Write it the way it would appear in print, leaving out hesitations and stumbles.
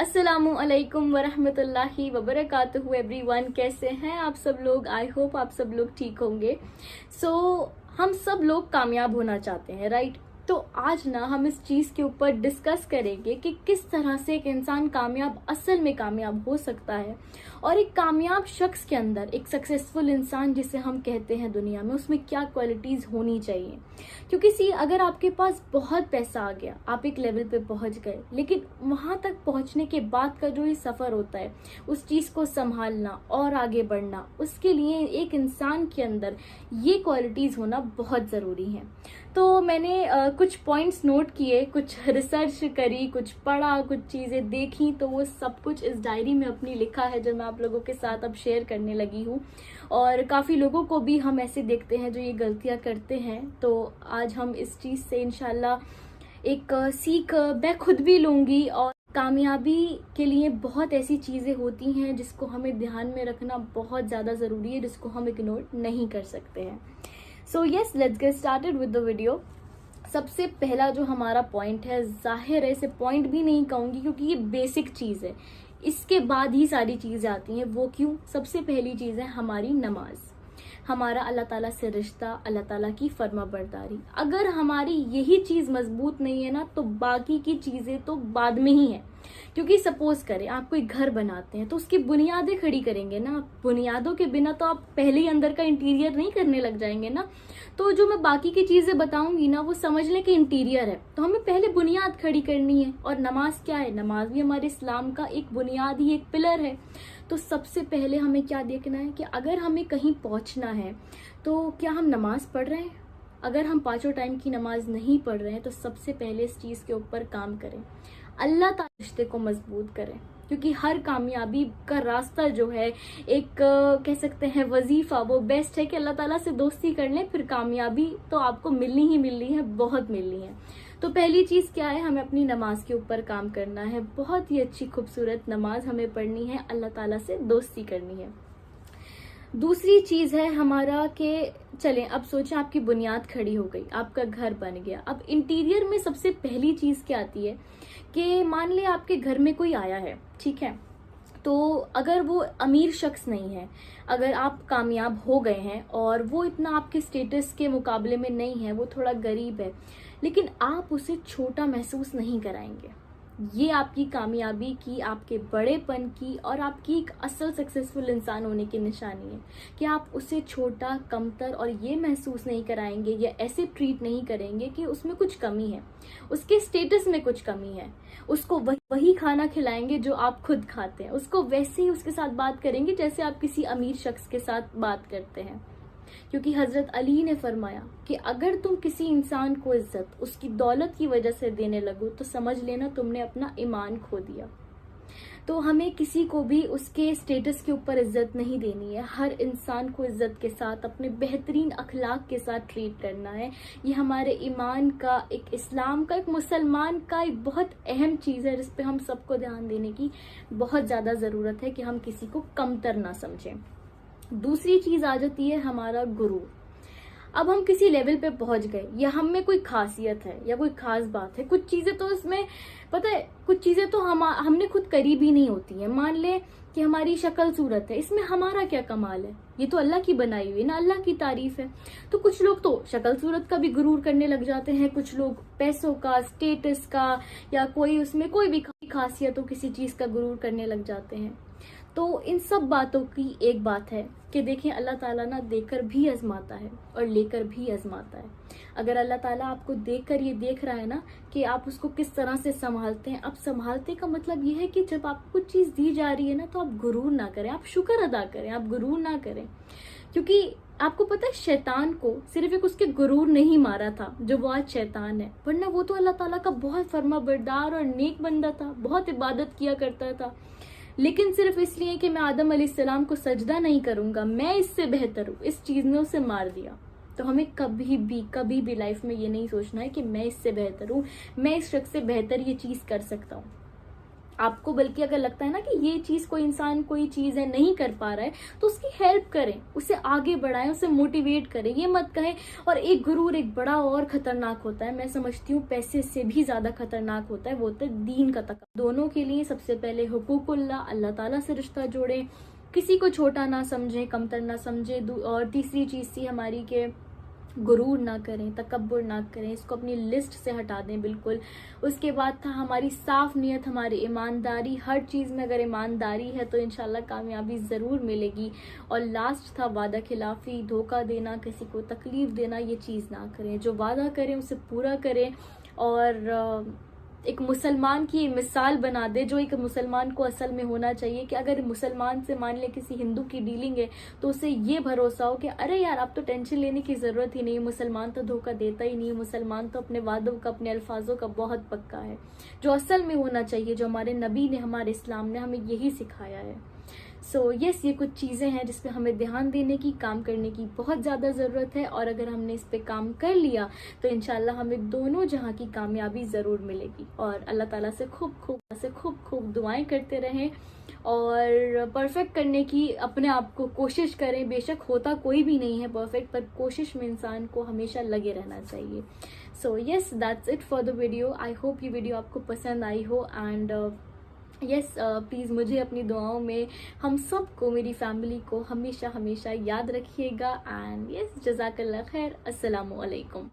अस्सलामु अलैकुम वरहमतुल्लाहि वबरकातुहू एवरीवन। कैसे हैं आप सब लोग? आई होप आप सब लोग ठीक होंगे। हम सब लोग कामयाब होना चाहते हैं, राइट? तो आज ना हम इस चीज़ के ऊपर डिस्कस करेंगे कि किस तरह से एक इंसान कामयाब असल में कामयाब हो सकता है, और एक कामयाब शख्स के अंदर, एक सक्सेसफुल इंसान जिसे हम कहते हैं दुनिया में, उसमें क्या क्वालिटीज़ होनी चाहिए। क्योंकि अगर आपके पास बहुत पैसा आ गया, आप एक लेवल पे पहुंच गए, लेकिन वहां तक पहुंचने के बाद का जो ये सफ़र होता है, उस चीज़ को संभालना और आगे बढ़ना, उसके लिए एक इंसान के अंदर ये क्वालिटीज़ होना बहुत ज़रूरी है। तो मैंने कुछ पॉइंट्स नोट किए, कुछ रिसर्च करी, कुछ पढ़ा, कुछ चीज़ें देखी, तो वो सब कुछ इस डायरी में अपनी लिखा है जो मैं आप लोगों के साथ अब शेयर करने लगी हूँ। और काफ़ी लोगों को भी हम ऐसे देखते हैं जो ये गलतियाँ करते हैं। तो आज हम इस चीज़ से इंशाल्लाह एक सीख मैं खुद भी लूँगी। और कामयाबी के लिए बहुत ऐसी चीज़ें होती हैं जिसको हमें ध्यान में रखना बहुत ज़्यादा ज़रूरी है, जिसको हम इग्नोर नहीं कर सकते हैं। So yes, let's get started with the video. सबसे पहला जो हमारा पॉइंट है, जाहिर है इसे पॉइंट भी नहीं कहूँगी क्योंकि ये बेसिक चीज़ है, इसके बाद ही सारी चीज़ें आती हैं। वो क्यों? सबसे पहली चीज़ है हमारी नमाज, हमारा अल्लाह ताला से रिश्ता, अल्लाह ताला की फर्माबरदारी। अगर हमारी यही चीज़ मजबूत नहीं है ना, तो बाकी की चीज़ें तो बाद में ही है। क्योंकि सपोज करें आप कोई घर बनाते हैं तो उसकी बुनियादें खड़ी करेंगे ना, बुनियादों के बिना तो आप पहले ही अंदर का इंटीरियर नहीं करने लग जाएंगे ना। तो जो मैं बाकी की चीज़ें बताऊंगी ना, वो समझ लें कि इंटीरियर है, तो हमें पहले बुनियाद खड़ी करनी है। और नमाज क्या है? नमाज भी हमारे इस्लाम का एक बुनियादी एक पिलर है। तो सबसे पहले हमें क्या देखना है कि अगर हमें कहीं पहुंचना है तो क्या हम नमाज पढ़ रहे हैं। अगर हम पांचों टाइम की नमाज नहीं पढ़ रहे हैं तो सबसे पहले इस चीज़ के ऊपर काम करें, अल्लाह ताला रिश्ते को मजबूत करें। क्योंकि हर कामयाबी का रास्ता जो है, एक कह सकते हैं वजीफा, वो बेस्ट है कि अल्लाह ताला से दोस्ती कर लें, फिर कामयाबी तो आपको मिलनी ही मिलनी है, बहुत मिलनी है। तो पहली चीज़ क्या है? हमें अपनी नमाज के ऊपर काम करना है। बहुत ही अच्छी खूबसूरत नमाज हमें पढ़नी है, अल्लाह ताला से दोस्ती करनी है। दूसरी चीज़ है हमारा कि चलें अब सोचें आपकी बुनियाद खड़ी हो गई, आपका घर बन गया। अब इंटीरियर में सबसे पहली चीज़ क्या आती है कि मान ले आपके घर में कोई आया है, ठीक है, तो अगर वो अमीर शख्स नहीं है, अगर आप कामयाब हो गए हैं और वो इतना आपके स्टेटस के मुकाबले में नहीं है, वो थोड़ा गरीब है, लेकिन आप उसे छोटा महसूस नहीं कराएंगे। ये आपकी कामयाबी की, आपके बड़ेपन की और आपकी एक असल सक्सेसफुल इंसान होने की निशानी है कि आप उसे छोटा, कमतर और ये महसूस नहीं कराएंगे या ऐसे ट्रीट नहीं करेंगे कि उसमें कुछ कमी है, उसके स्टेटस में कुछ कमी है। उसको वही खाना खिलाएंगे जो आप खुद खाते हैं, उसको वैसे ही उसके साथ बात करेंगे जैसे आप किसी अमीर शख्स के साथ बात करते हैं। क्योंकि हजरत अली ने फरमाया कि अगर तुम किसी इंसान को इज्जत उसकी दौलत की वजह से देने लगो तो समझ लेना तुमने अपना ईमान खो दिया। तो हमें किसी को भी उसके स्टेटस के ऊपर इज्जत नहीं देनी है, हर इंसान को इज्जत के साथ, अपने बेहतरीन अखलाक के साथ ट्रीट करना है। ये हमारे ईमान का, एक इस्लाम का, एक मुसलमान का एक बहुत अहम चीज़ है जिस पे हम सबको ध्यान देने की बहुत ज़्यादा ज़रूरत है कि हम किसी को कमतर ना समझें। दूसरी चीज़ आ जाती है हमारा गुरूर। अब हम किसी लेवल पे पहुंच गए, या हम में कोई खासियत है या कोई खास बात है, कुछ चीज़ें तो इसमें पता है, कुछ चीज़ें तो हमने खुद करी भी नहीं होती है। मान ले कि हमारी शक्ल सूरत है, इसमें हमारा क्या कमाल है? ये तो अल्लाह की बनाई हुई ना, अल्लाह की तारीफ है। तो कुछ लोग तो शक्ल सूरत का भी गुरूर करने लग जाते हैं, कुछ लोग पैसों का, स्टेटस का, या कोई उसमें कोई भी खासियत हो, किसी चीज़ का गुरूर करने लग जाते हैं। तो इन सब बातों की एक बात है कि देखिए, अल्लाह ताला ना देकर भी आजमाता है और लेकर भी आजमाता है। अगर अल्लाह ताला आपको देखकर ये देख रहा है ना कि आप उसको किस तरह से संभालते हैं, अब संभालते का मतलब ये है कि जब आपको कुछ चीज़ दी जा रही है ना, तो आप गुरूर ना करें, आप शुक्र अदा करें, आप गुरूर ना करें। क्योंकि आपको पता है, शैतान को सिर्फ एक उसके गुरूर नहीं मारा था जो वो आज शैतान है, वरना वो तो अल्लाह ताला का बहुत फर्माबरदार और नेक बंदा था, बहुत इबादत किया करता था। लेकिन सिर्फ इसलिए कि मैं आदम अलैहिस्सलाम को सजदा नहीं करूंगा, मैं इससे बेहतर हूँ, इस चीज़ ने उसे मार दिया। तो हमें कभी भी लाइफ में ये नहीं सोचना है कि मैं इससे बेहतर हूँ, मैं इस शख्स से बेहतर ये चीज़ कर सकता हूँ। आपको बल्कि अगर लगता है ना कि ये चीज कोई इंसान कोई चीज है नहीं कर पा रहा है, तो उसकी हेल्प करें, उसे आगे बढ़ाएं, उसे मोटिवेट करें। ये मत कहें। और एक गुरूर एक बड़ा और खतरनाक होता है, मैं समझती हूँ पैसे से भी ज्यादा खतरनाक होता है, वो होता है दीन का तकब्बुर। दोनों के लिए सबसे पहले हुकूकुल्लाह, अल्लाह ताला से रिश्ता जोड़ें, किसी को छोटा ना समझें, कमतर ना समझें। और तीसरी चीज थी हमारी के गुरूर ना करें, तकब्बुर ना करें, इसको अपनी लिस्ट से हटा दें बिल्कुल। उसके बाद था हमारी साफ नियत, हमारी ईमानदारी। हर चीज़ में अगर ईमानदारी है तो इंशाल्लाह कामयाबी ज़रूर मिलेगी। और लास्ट था वादा खिलाफ़ी, धोखा देना, किसी को तकलीफ़ देना, ये चीज़ ना करें। जो वादा करें उसे पूरा करें। और एक मुसलमान की मिसाल बना दे, जो एक मुसलमान को असल में होना चाहिए कि अगर मुसलमान से मान ले किसी हिंदू की डीलिंग है तो उसे ये भरोसा हो कि अरे यार आप तो टेंशन लेने की ज़रूरत ही नहीं, मुसलमान तो धोखा देता ही नहीं, मुसलमान तो अपने वादों का, अपने अल्फाजों का बहुत पक्का है। जो असल में होना चाहिए, जो हमारे नबी ने, हमारे इस्लाम ने हमें यही सिखाया है। सो यस, ये कुछ चीज़ें हैं जिस पे हमें ध्यान देने की, काम करने की बहुत ज़्यादा ज़रूरत है। और अगर हमने इस पे काम कर लिया तो इंशाल्लाह हमें दोनों जहां की कामयाबी ज़रूर मिलेगी। और अल्लाह ताला से खूब खूब दुआएं करते रहें और परफेक्ट करने की अपने आप को कोशिश करें। बेशक होता कोई भी नहीं है परफेक्ट, पर कोशिश में इंसान को हमेशा लगे रहना चाहिए। So yes, that's it for the video. I hope ये वीडियो आपको पसंद आई हो। एंड यस, प्लीज़ मुझे अपनी दुआओं में, हम सबको, मेरी फैमिली को हमेशा हमेशा याद रखिएगा। एंड यस, जज़ाकल्लाह खैर। अस्सलामु अलैकुम।